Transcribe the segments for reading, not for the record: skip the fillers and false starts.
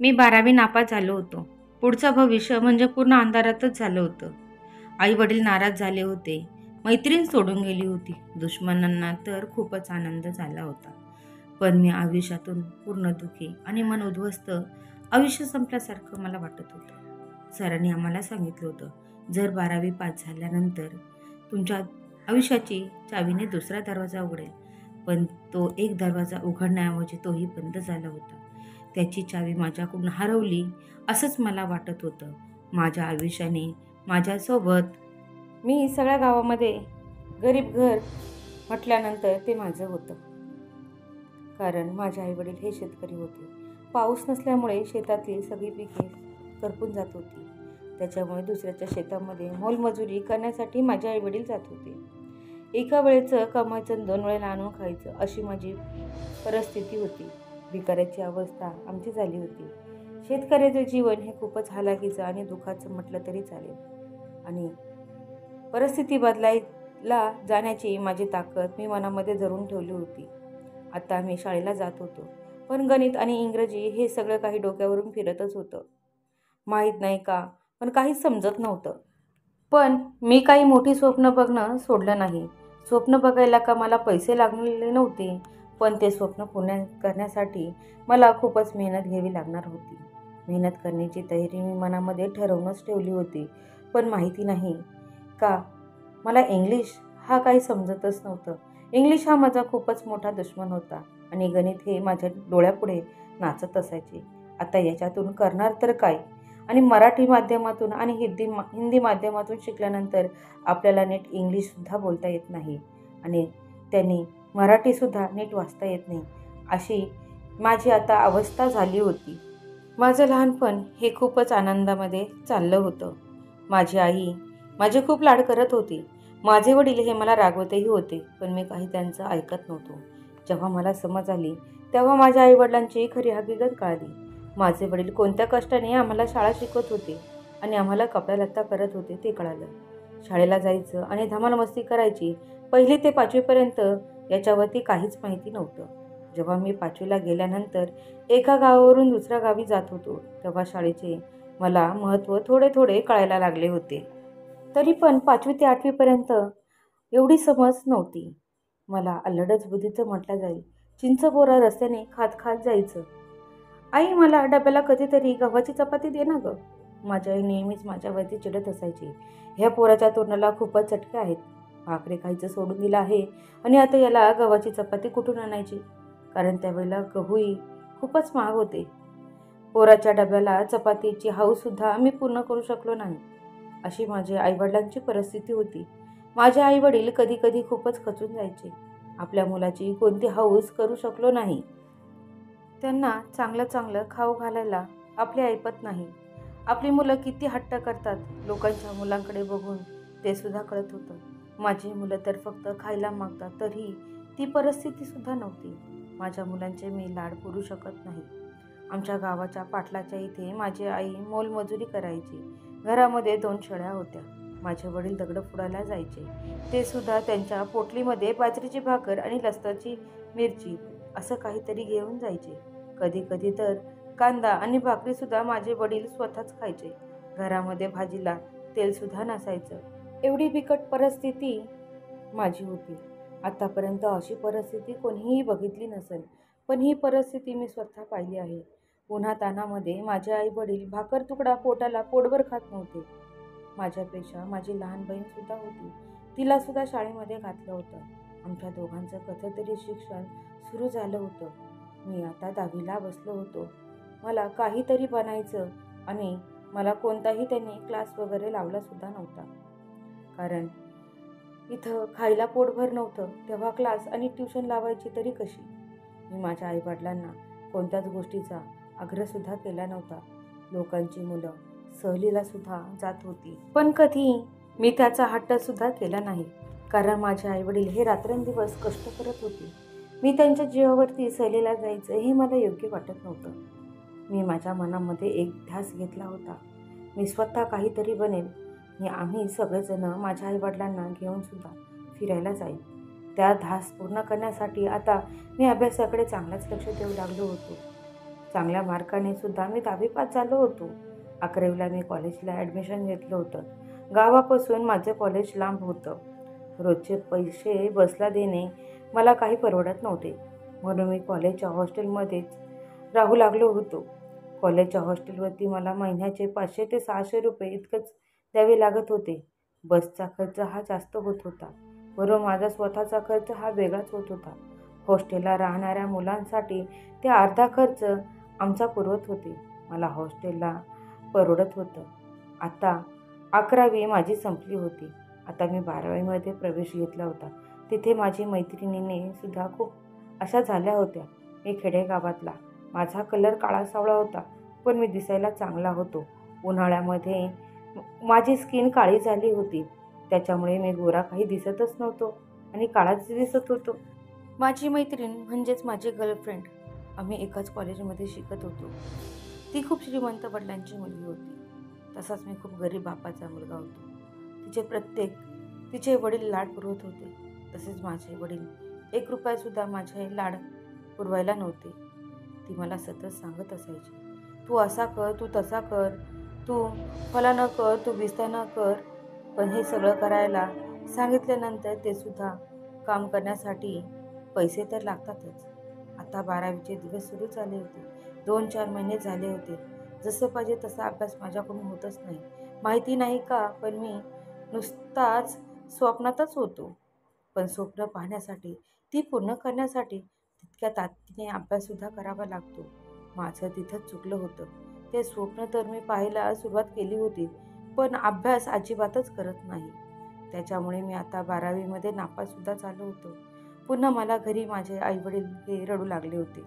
मी 12वी नापास झालो होतो. पुढचं भविष्य म्हणजे पूर्ण अंधारातच झालं होतं. आई वडील नाराज झाले होते. मैत्रीण सोडून गेली होती. दुश्मनांना तर खूपच आनंद झाला होता. पण मी आयुष्यातून पूर्ण दुःखी आणि मन उद्ध्वस्त, आयुष्य संपल्यासारखं मला वाटत होतं. सरांनी आम्हाला सांगितलं होतं, जर 12वी पास झाल्यानंतर तुमच्या आयुष्याची चावीने दुसरा दरवाजा उघडेल. पण तो एक दरवाजा उघडण्याऐवजी तोही बंद झाला होता. त्याची चावी माझ्याकडून हरवली असंच मला वाटत होतं. माझ्या आयुष्याने माझ्यासोबत मी सगळ्या गावामध्ये गरीब घर म्हटल्यानंतर ते माझं होतं. कारण माझे आईवडील हे शेतकरी होते. पाऊस नसल्यामुळे शेतातील सगळी पिके करपून जात होती. त्याच्यामुळे दुसऱ्याच्या शेतामध्ये मोलमजुरी करण्यासाठी माझे आईवडील जात होते. एका वेळेचं कमायचं 2 वेळेला आणून खायचं अशी माझी परिस्थिती होती. भिकाऱ्याची अवस्था आमची झाली होती. शेतकऱ्याचं जीवन हे खूपच हालाकीचं आणि दुःखाचं म्हटलं तरी चालेल. आणि परिस्थिती बदलायला जाण्याची माझी ताकद मी मनामध्ये धरून ठेवली होती. आता मी शाळेला जात होतो, पण गणित आणि इंग्रजी हे सगळं काही डोक्यावरून फिरतच होतं. माहीत नाही का, पण काहीच समजत नव्हतं. पण मी काही मोठी स्वप्न बघणं सोडलं नाही. स्वप्न बघायला का मला पैसे लागलेले नव्हते, पण ते स्वप्न पूर्ण करण्यासाठी मला खूपच मेहनत घ्यावी लागणार होती. मेहनत करण्याची तयारी मी मनामध्ये ठरवूनच ठेवली होती. पण माहिती नाही का, मला इंग्लिश हा काही समजतच नव्हतं. इंग्लिश हा माझा खूपच मोठा दुश्मन होता आणि गणित हे माझ्या डोळ्यापुढे नाचत असायचे. आता याच्यातून करणार तर काय? आणि मराठी माध्यमातून आणि हिंदी माध्यमातून शिकल्यानंतर आपल्याला नीट इंग्लिशसुद्धा बोलता येत नाही आणि त्यांनी मराठीसुद्धा नीट वाचता येत नाही, अशी माझी आता अवस्था झाली होती. माझं लहानपण हे खूपच आनंदामध्ये चाललं होतं. माझी आई माझे खूप लाड करत होती. माझे वडील हे मला रागवतही होते, पण मी काही त्यांचं ऐकत नव्हतो. जेव्हा मला समज आली तेव्हा माझ्या आईवडिलांची खरी हकीकत कळाली. माझे वडील कोणत्या कष्टाने आम्हाला शाळा शिकवत होते आणि आम्हाला कपड्यालत्ता करत होते ते कळालं. शाळेला जायचं आणि धमाल मस्ती करायची, 1ली ते 5वीपर्यंत याच्यावरती काहीच माहिती नव्हतं. जेव्हा मी 5वीला गेल्यानंतर एका गावावरून दुसऱ्या गावी जात होतो, तेव्हा शाळेचे मला महत्त्व थोडे थोडे कळायला लागले होते. तरी पण 5वी ते 8वीपर्यंत एवढी समज नव्हती. मला अल्लडच बुद्धीचं म्हटलं जाईल. चिंच बोरा रस्त्याने खात खात जायचं. आई मला डब्याला कधीतरी गव्हाची चपाती दे ना गं. माझी आई नेहमीच माझ्यावरती चिडत असायची. ह्या पोराच्या तोंडाला खूपच चटके आहेत. भाकरी खायचं सोडून दिलं आहे आणि आता याला गव्हाची चपाती कुठून आणायची? कारण त्यावेळेला गहूही खूपच महाग होते. पोराच्या डब्याला चपातीची हौससुद्धा मी पूर्ण करू शकलो नाही. अशी माझ्या आईवडिलांची परिस्थिती होती. माझे आईवडील कधी कधी खूपच खचून जायचे. आपल्या मुलाची कोणती हौस करू शकलो नाही. त्यांना चांगलं चांगलं खाऊ घालायला आपले ऐपत नाही. आपली मुलं किती हट्ट करतात लोकांच्या मुलांकडे बघून ते सुद्धा कळत होतं. माझी मुलं तर फक्त खायला मागतात, तरी ती परिस्थितीसुद्धा नव्हती. माझ्या मुलांचे मी लाड पुरू शकत नाही. आमच्या गावाच्या पाटलाच्या इथे माझी आई मोलमजुरी करायची. घरामध्ये 2 शेळ्या होत्या. माझे वडील दगडं फोडायला जायचे. ते सुद्धा त्यांच्या पोटलीमध्ये बाजरीची भाकर आणि लसणाची मिरची असं काहीतरी घेऊन जायचे. कधी कधी तर कांदा आणि भाकरीसुद्धा माझे वडील स्वतःच खायचे. घरामध्ये भाजीला तेलसुद्धा नसायचं. एवढी बिकट परिस्थिती माझी होती. आतापर्यंत अशी परिस्थिती कोणीही बघितली नसेल, पण ही परिस्थिती मी स्वतः पाहिली आहे. उन्हातानामध्ये माझे आई वडील भाकर तुकडा पोटाला पोटभर खात नव्हते. माझ्यापेक्षा माझी लहान बहीणसुद्धा होती. तिलासुद्धा शाळेमध्ये घातलं होतं. आमच्या दोघांचं कसंतरी शिक्षण सुरू झालं होतं. मी आता 10वीला बसलो होतो. मला काहीतरी बनायचं आणि मला कोणताही त्यांनी क्लास वगैरे लावलासुद्धा नव्हता. कारण इथं खायला पोटभर नव्हतं, तेव्हा क्लास आणि ट्युशन लावायची तरी कशी? मी माझ्या आईवडिलांना कोणत्याच गोष्टीचा आग्रहसुद्धा केला नव्हता. लोकांची मुलं सहलीलासुद्धा जात होती, पण कधी मी त्याचा हट्टसुद्धा केला नाही. कारण माझे आईवडील हे रात्रंदिवस कष्ट करत होते. मी त्यांच्या जीवावरती सहलीला जायचं हे मला योग्य वाटत नव्हतं. मी माझ्या मनामध्ये एक ध्यास घेतला होता, मी स्वतः काहीतरी बनेल आणि आम्ही सगळेजण माझ्या आईवडिलांना घेऊनसुद्धा फिरायला जाईल. त्या ध्यास पूर्ण करण्यासाठी आता मी अभ्यासाकडे चांगलाच लक्ष देऊ लागलो होतो. चांगल्या मार्काने सुद्धा मी 10वी पास झालो होतो. 11वीला मी कॉलेजला ॲडमिशन घेतलं होतं. गावापासून माझं कॉलेज लांब होतं. रोजचे पैसे बसला देणे मला काही परवडत नव्हते. म्हणून मी कॉलेजच्या हॉस्टेलमध्येच राहू लागलो होतो. कॉलेजच्या हॉस्टेलवरती मला महिन्याचे 500 ते 600 रुपये इतकंच द्यावे लागत होते. बसचा खर्च हा जास्त होत होता. बरोबर माझा स्वतःचा खर्च हा वेगळाच होत होता. हॉस्टेलला राहणाऱ्या मुलांसाठी ते अर्धा खर्च आमचा पुरवत होते. मला हॉस्टेलला परवडत होतं. आता 11वी माझी संपली होती. आता मी 12वीमध्ये प्रवेश घेतला होता. तिथे माझी मैत्रिणीने सुद्धा खूप अशा झाल्या होत्या. मी खेडेगावातला. माझा कलर काळा सावळा होता, पण मी दिसायला चांगला होतो. उन्हाळ्यामध्ये माझी स्किन काळी झाली होती. त्याच्यामुळे मी गोरा काही दिसतच नव्हतो आणि काळाच दिसत होतो. माझी मैत्रीण म्हणजेच माझी गर्लफ्रेंड, आम्ही एकाच कॉलेजमध्ये शिकत होतो. ती खूप श्रीमंत वडिलांची मुलगी होती. तसाच मी खूप गरीब बापाचा मुलगा होतो. तिचे वडील लाड पुरवत होते. तसेच माझे वडील 1 रुपयासुद्धा माझे लाड पुरवायला नव्हते. ती मला सतत सांगत असायची, तू असा कर, तू तसा कर, तू फलानं कर, तू बिस्तानं कर. पण हे सगळं करायला सांगितल्यानंतर ते सुद्धा काम करण्यासाठी पैसे तर लागतातच. आता 12वीचे दिवस सुरू झाले होते. 2-4 महिने झाले होते. जसं पाहिजे तसा अभ्यास माझ्याकडून होतच नाही. माहिती नाही का, पण मी नुसताच स्वप्नातच होतो. पण स्वप्न पाहण्यासाठी, ती पूर्ण करण्यासाठी तितक्या ताकदीने अभ्याससुद्धा करावा लागतो. माझं तिथंच चुकलं होतं. ते स्वप्न तर मी पाहायला सुरुवात केली होती, पण अभ्यास अजिबातच करत नाही. त्याच्यामुळे मी आता 12वीमध्ये नापाससुद्धा झालो होतो. पुन्हा मला घरी माझे आईवडील हे रडू लागले होते.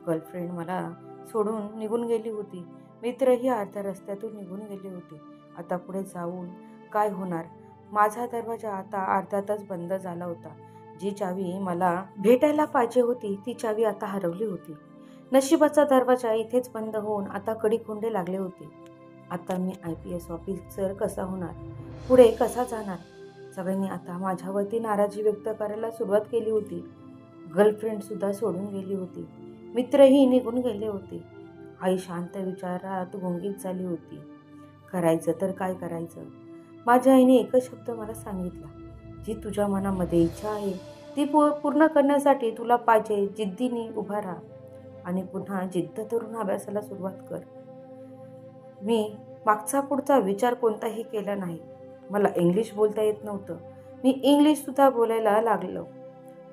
गर्लफ्रेंड मला सोडून निघून गेली होती. मित्रही अर्ध्या रस्त्यातून निघून गेले होते. आता पुढे जाऊन काय होणार? माझा दरवाजा आता अर्ध्यातच बंद झाला होता. जी चावी मला भेटायला पाहिजे होती, ती चावी आता हरवली होती. नशिबाचा दरवाजा इथेच बंद होऊन आता कडी-कुंडे लागले होते. आता मी IPS ऑफिसर कसा होणार? पुढे कसा जाणार? सगळ्यांनी आता माझ्यावरती नाराजी व्यक्त करायला सुरुवात केली होती. गर्लफ्रेंडसुद्धा सोडून गेली होती. मित्रही निघून गेले होते. आई शांत विचारात गुंगीत झाली होती. करायचं तर काय करायचं? माझ्या आईने एकच शब्द मला सांगितला, जी तुझ्या मनामध्ये इच्छा आहे ती पूर्ण करण्यासाठी तुला पाहिजे जिद्दीने उभा राहा आणि पुन्हा जिद्द धरून अभ्यासाला सुरुवात कर. मी मागचा पुढचा विचार कोणताही केला नाही. मला इंग्लिश बोलता येत नव्हतं. मी इंग्लिशसुद्धा बोलायला लागलो.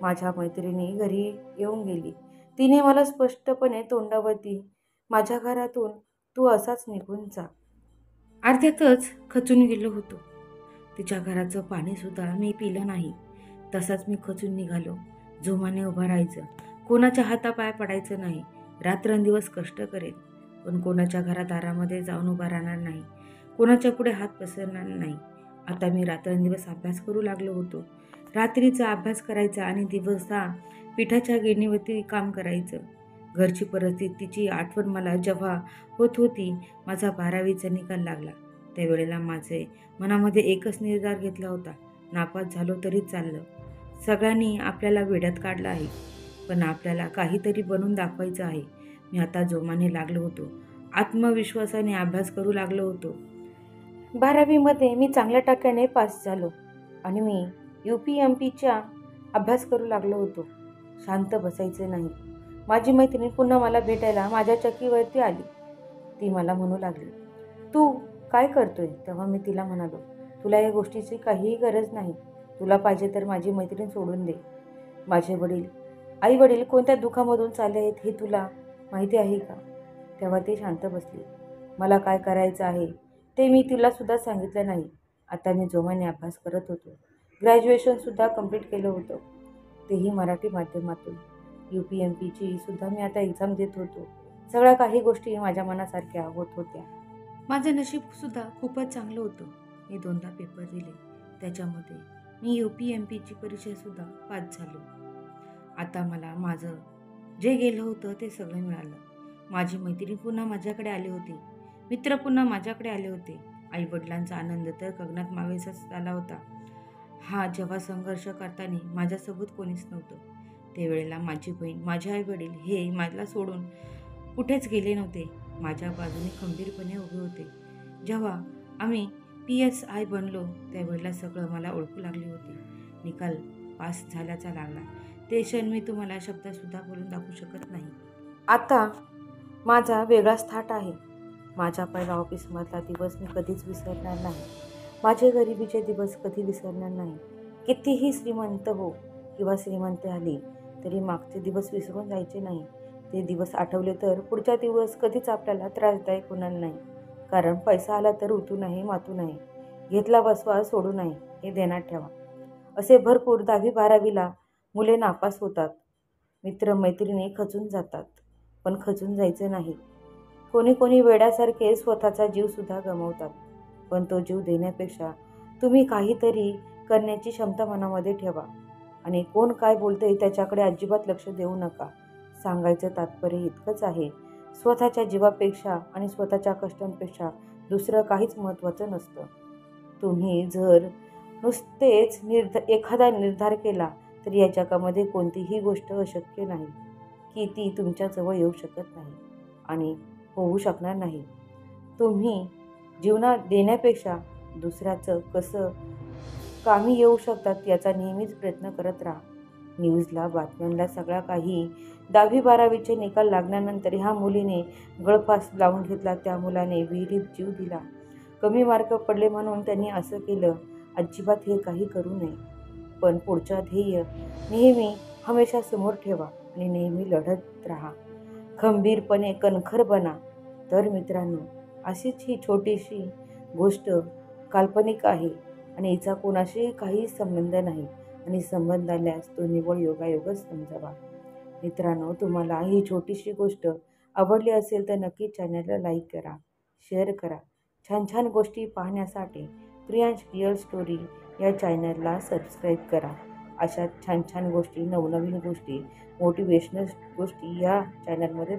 माझ्या मैत्रिणी घरी येऊन गेली. तिने मला स्पष्टपणे तोंडावरती, माझ्या घरातून तू असाच निघून जा. अर्ध्यातच खचून गेलो होतो. तिच्या घराचं पाणीसुद्धा मी पिलं नाही. तसाच मी खचून निघालो. जोमाने उभं राहायचं, कोणाच्या हातापाय पडायचं नाही. रात्रंदिवस कष्ट करेन, पण कोणाच्या घरात दारामध्ये जाऊन उभा राहणार नाही, कोणाच्या पुढे हात पसरणार नाही. आता मी रात्रंदिवस अभ्यास करू लागलो होतो. रात्रीचा अभ्यास करायचा आणि दिवसा पिठाच्या गिरणीवरती काम करायचं. घरची परिस्थितीची आठवण मला जेव्हा होत होती, माझा 12वीचा निकाल लागला. त्यावेळेला माझे मनामध्ये एकच निर्धार घेतला होता, नापास झालो तरी चाललं. सगळ्यांनी आपल्याला वेड्यात काढलं आहे, पण आपल्याला काहीतरी बनवून दाखवायचं आहे. मी आता जोमाने लागलो होतो. आत्मविश्वासाने अभ्यास करू लागलो होतो. 12वीमध्ये मी चांगल्या टक्क्याने पास झालो आणि मी UPMPचा अभ्यास करू लागलो होतो. शांत बसायचे नाही. माझी मैत्रीण पुन्हा मला भेटायला माझ्या चक्कीवरती आली. ती मला म्हणू लागली, तू काय करतोय? तेव्हा मी तिला म्हणालो, तुला या गोष्टीची काहीही गरज नाही. तुला पाहिजे तर माझी मैत्रीण सोडून दे. माझे आई वडील कोणत्या दुःखामधून चालले आहेत हे तुला माहिती आहे का? तेव्हा ती शांत बसली. मला काय करायचं आहे ते मी तिलासुद्धा सांगितलं नाही. आता मी जोमाने अभ्यास करत होतो. ग्रॅज्युएशनसुद्धा कंप्लीट केलं होतं, तेही मराठी माध्यमातून. UPMPची सुद्धा मी आता एक्झाम देत होतो. सगळ्या काही गोष्टी माझ्या मनासारख्या होत होत्या. माझं नशीबसुद्धा खूपच चांगलं होतं. मी 2दा पेपर दिले. त्याच्यामध्ये मी UPMPची परीक्षासुद्धा पास झालो. आता मला माझं जे गेलं होतं ते सगळं मिळालं. माझी मैत्रीण पुन्हा माझ्याकडे आली होती. मित्र पुन्हा माझ्याकडे आले होते. आईवडिलांचा आनंद तर गगनात मावेसाच झाला होता. हा जेव्हा संघर्ष करताना माझ्यासोबत कोणीच नव्हतं. त्यावेळेला माझी बहीण, माझे आईवडील हे मला सोडून कुठेच गेले नव्हते. माझ्या बाजूने खंबीरपणे उभे होते. जेव्हा आम्ही PSI बनलो त्यावेळेला सगळं मला ओळखू लागले होते. निकाल पास झाल्याचा लागला. ते क्षण मी तुम्हाला शब्दसुद्धा बोलून दाखवू शकत नाही. आता माझा वेगळाच थाट आहे. माझ्या पहिल्या ऑफिसमधला दिवस मी कधीच विसरणार नाही. माझे गरिबीचे दिवस कधी विसरणार नाही. कितीही श्रीमंत हो किंवा श्रीमंत आली तरी मागचे दिवस विसरून जायचे नाही. ते दिवस आठवले तर पुढचा दिवस कधीच आपल्याला त्रासदायक होणार नाही. कारण पैसा आला तर उतू नये मातू नये, घेतला बसवा सोडू नये हे ध्यानात ठेवा. असे भरपूर 10वी-12वीला मुले नापास होतात. मित्रमैत्रिणी खचून जातात. पण खचून जायचं नाही. कोणी कोणी वेड्यासारखे स्वतःचा जीवसुद्धा गमावतात. पण तो जीव देण्यापेक्षा तुम्ही काहीतरी करण्याची क्षमता मनामध्ये ठेवा. आणि कोण काय बोलतंय त्याच्याकडे अजिबात लक्ष देऊ नका. सांगायचं तात्पर्य इतकंच आहे, स्वतःच्या जीवापेक्षा आणि स्वतःच्या कष्टांपेक्षा दुसरं काहीच महत्त्वाचं नसतं. तुम्ही जर नुसतेच एखादा निर्धार केला तर या जगामध्ये कोणतीही गोष्ट अशक्य नाही की ती तुमच्याजवळ येऊ शकत नाही आणि होऊ शकणार नाही. तुम्ही जीवनात देण्यापेक्षा दुसऱ्याचं कसं कामी येऊ शकतात याचा नेहमीच प्रयत्न करत राहा. न्यूजला, बातम्यांना सगळ्या काही 10वी-12वीचे निकाल लागल्यानंतर ह्या मुलीने गळफास लावून घेतला, त्या मुलाने विहिरीत जीव दिला, कमी मार्क पडले म्हणून त्यांनी असं केलं. अजिबात हे काही करू नये. पण पुढच्या ध्येय नेहमी हमेशा समोर ठेवा आणि नेहमी लढत राहा. खंबीरपणे कणखर बना. तर मित्रांनो, अशीच ही छोटीशी गोष्ट काल्पनिक आहे आणि हिचा कोणाशी काही संबंध नाही आणि संबंध आल्यास तो निव्वळ योगायोगच समजावा. मित्रांनो, तुम्हाला ही छोटीशी गोष्ट आवडली असेल तर नक्की चॅनलला लाईक करा, शेअर करा. छान छान गोष्टी पाहण्यासाठी प्रियांश रिअल स्टोरी या चॅनलला सबस्क्राईब करा. अशा छान छान गोष्टी, नवनवीन गोष्टी, मोटिवेशनल गोष्टी या चॅनलमध्ये